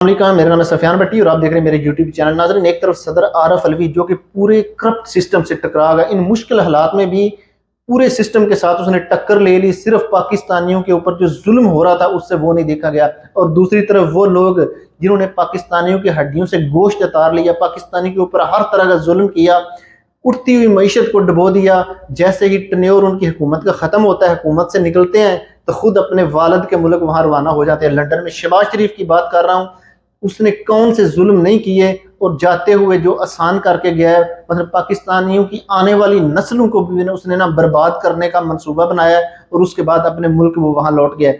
السلام علیکم، میرا نام ہے سفیان بٹی اور آپ دیکھ رہے ہیں میرے یوٹیوب چینل۔ ناظرین، ایک طرف صدر عارف الوی جو کہ پورے کرپٹ سسٹم سے ٹکرا گیا، ان مشکل حالات میں بھی پورے سسٹم کے ساتھ اس نے ٹکر لے لی، صرف پاکستانیوں کے اوپر جو ظلم ہو رہا تھا اس سے وہ نہیں دیکھا گیا، اور دوسری طرف وہ لوگ جنہوں نے پاکستانیوں کی ہڈیوں سے گوشت اتار لیا، پاکستانی کے اوپر ہر طرح کا ظلم کیا، اٹھتی ہوئی معیشت کو ڈبو دیا۔ جیسے ہی ٹنیور ان کی حکومت کا ختم ہوتا ہے، حکومت سے نکلتے ہیں تو خود اپنے والد کے ملک وہاں روانہ ہو جاتے ہیں، لندن میں۔ شہباز شریف کی بات کر رہا ہوں، اس نے کون سے ظلم نہیں کیے، اور جاتے ہوئے جو آسان کر کے گیا ہے، مطلب پاکستانیوں کی آنے والی نسلوں کو بھی اس نے برباد کرنے کا منصوبہ بنایا ہے، اور اس کے بعد اپنے ملک وہ وہاں لوٹ گیا ہے۔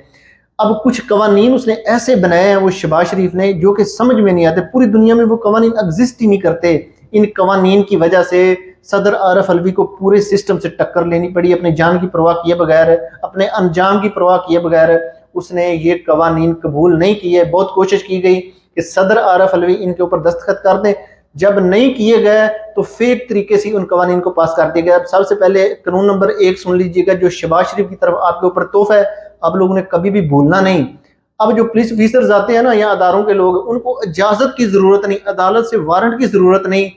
اب کچھ قوانین اس نے ایسے بنائے ہیں وہ شہباز شریف نے، جو کہ سمجھ میں نہیں آتے، پوری دنیا میں وہ قوانین ایگزسٹ ہی نہیں کرتے۔ ان قوانین کی وجہ سے صدر عارف الوی کو پورے سسٹم سے ٹکر لینی پڑی، اپنی جان کی پرواہ کیے بغیر، اپنے انجام کی پرواہ کیے بغیر اس نے یہ قوانین قبول نہیں کیے۔ بہت کوشش کی گئی کہ صدر عارف الوی ان کے اوپر دستخط کر دیں، جب نہیں کیے گئے تو فیک طریقے سے ان قوانین کو پاس کر دیا گیا۔ اب سب سے پہلے قانون نمبر 1 سن لیجئے گا، جو شہباز شریف کی طرف آپ کے اوپر تحفہ ہے، آپ لوگوں نے کبھی بھی بھولنا نہیں۔ اب جو پولیس آفیسرز آتے ہیں نا یا اداروں کے لوگ، ان کو اجازت کی ضرورت نہیں، عدالت سے وارنٹ کی ضرورت نہیں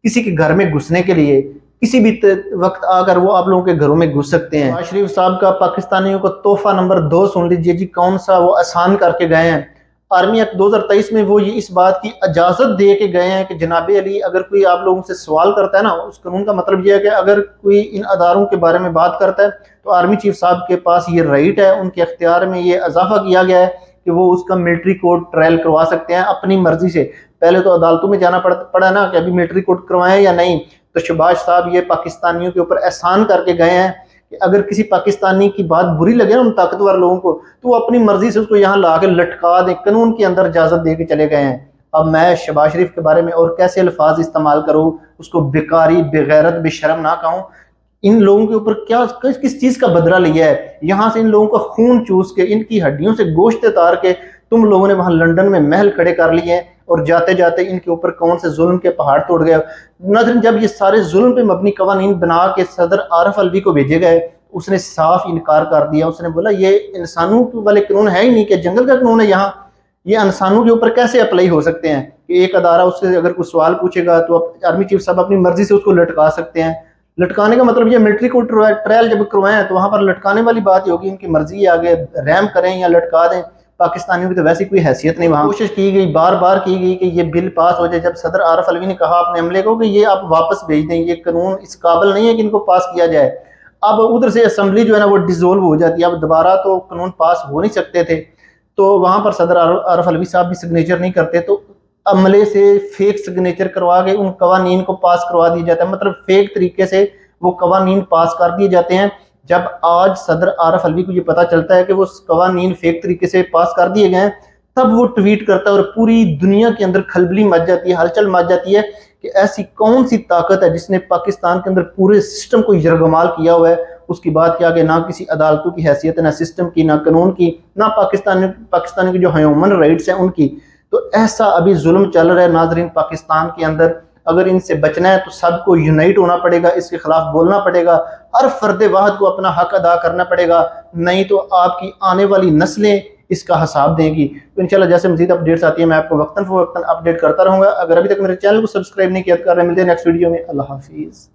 کسی کے گھر میں گھسنے کے لیے، کسی بھی وقت آ کر وہ آپ لوگوں کے گھروں میں گھس سکتے ہیں۔ شہباز شریف صاحب کا پاکستانیوں کو تحفہ نمبر 2 سن لیجئے جی، کون سا وہ آسان کر کے گئے ہیں۔ آرمی ایکٹ 2023 میں وہ اس بات کی اجازت دے کے گئے ہیں کہ جناب علی، اگر کوئی آپ لوگوں سے سوال کرتا ہے نا، اس قانون کا مطلب یہ ہے کہ اگر کوئی ان اداروں کے بارے میں بات کرتا ہے تو آرمی چیف صاحب کے پاس یہ رائٹ ہے، ان کے اختیار میں یہ اضافہ کیا گیا ہے کہ وہ اس کا ملٹری کورٹ ٹرائل کروا سکتے ہیں اپنی مرضی سے۔ پہلے تو عدالتوں میں جانا پڑا نا کہ ابھی ملٹری کورٹ کروائیں یا نہیں، تو شہباز صاحب یہ پاکستانیوں کے اوپر احسان کر کے گئے ہیں کہ اگر کسی پاکستانی کی بات بری لگے نا ان طاقتور لوگوں کو، تو وہ اپنی مرضی سے اس کو یہاں لا کے لٹکا دیں، قانون کے اندر اجازت دے کے چلے گئے ہیں۔ اب میں شہباز شریف کے بارے میں اور کیسے الفاظ استعمال کروں، اس کو بیکاری، بے غیرت، بے شرم نہ کہوں؟ ان لوگوں کے اوپر کس چیز کا بدلہ لیا ہے؟ یہاں سے ان لوگوں کا خون چوس کے، ان کی ہڈیوں سے گوشت اتار کے تم لوگوں نے وہاں لندن میں محل کھڑے کر لیے ہیں، اور جاتے جاتے ان کے اوپر کون سے ظلم کے پہاڑ توڑ گئے۔ ناظرین، جب یہ سارے ظلم پہ مبنی قوانین بنا کے صدر عارف الوی کو بھیجے گئے، اس نے صاف انکار کر دیا۔ اس نے بولا یہ انسانوں والے قانون ہے ہی نہیں، کہ جنگل کا قانون ہے، یہاں یہ انسانوں کے اوپر کیسے اپلائی ہو سکتے ہیں کہ ایک ادارہ اس سے اگر کوئی سوال پوچھے گا تو آرمی چیف صاحب اپنی مرضی سے اس کو لٹکا سکتے ہیں۔ لٹکانے کا مطلب یہ ملٹری کو ٹرائل جب کروائیں تو وہاں پر لٹکانے والی بات ہوگی، ان کی مرضی آگے رحم کریں یا لٹکا دیں۔ پاکستانیوں کی تو ویسی کوئی حیثیت نہیں وہاں۔ کوشش کی گئی، بار بار کی گئی کہ یہ بل پاس ہو جائے۔ جب صدر عارف الوی نے کہا اپنے عملے کو کہ یہ آپ واپس بھیج دیں، یہ قانون اس قابل نہیں ہے کہ ان کو پاس کیا جائے، اب ادھر سے اسمبلی جو ہے نا وہ ڈیزولو ہو جاتی ہے، اب دوبارہ تو قانون پاس ہو نہیں سکتے تھے، تو وہاں پر صدر عارف الوی صاحب بھی سگنیچر نہیں کرتے، تو عملے سے فیک سگنیچر کروا کے ان قوانین کو پاس کروا دیا جاتا ہے، مطلب فیک طریقے سے وہ قوانین پاس کر دیے جاتے ہیں۔ جب آج صدر عارف الوی کو یہ پتا چلتا ہے کہ وہ قوانین فیک طریقے سے پاس کر دیے گئے ہیں، تب وہ ٹویٹ کرتا ہے اور پوری دنیا کے اندر کھلبلی مچ جاتی ہے، ہلچل مچ جاتی ہے کہ ایسی کون سی طاقت ہے جس نے پاکستان کے اندر پورے سسٹم کو یرغمال کیا ہوا ہے۔ اس کی بات کیا کہ نہ کسی عدالتوں کی حیثیت ہے، نہ سسٹم کی، نہ قانون کی، نہ پاکستانی کی جو ہیومن رائٹس ہیں ان کی۔ تو ایسا ابھی ظلم چل رہا ہے ناظرین پاکستان کے اندر۔ اگر ان سے بچنا ہے تو سب کو یونائٹ ہونا پڑے گا، اس کے خلاف بولنا پڑے گا، ہر فرد واحد کو اپنا حق ادا کرنا پڑے گا، نہیں تو آپ کی آنے والی نسلیں اس کا حساب دیں گی۔ تو انشاءاللہ جیسے مزید اپڈیٹس آتی ہیں میں آپ کو وقتاً فوقتاً اپڈیٹ کرتا رہوں گا۔ اگر ابھی تک میرے چینل کو سبسکرائب نہیں کیا تو کر رہے ہیں، ملتے ہیں نیکسٹ ویڈیو میں۔ اللہ حافظ۔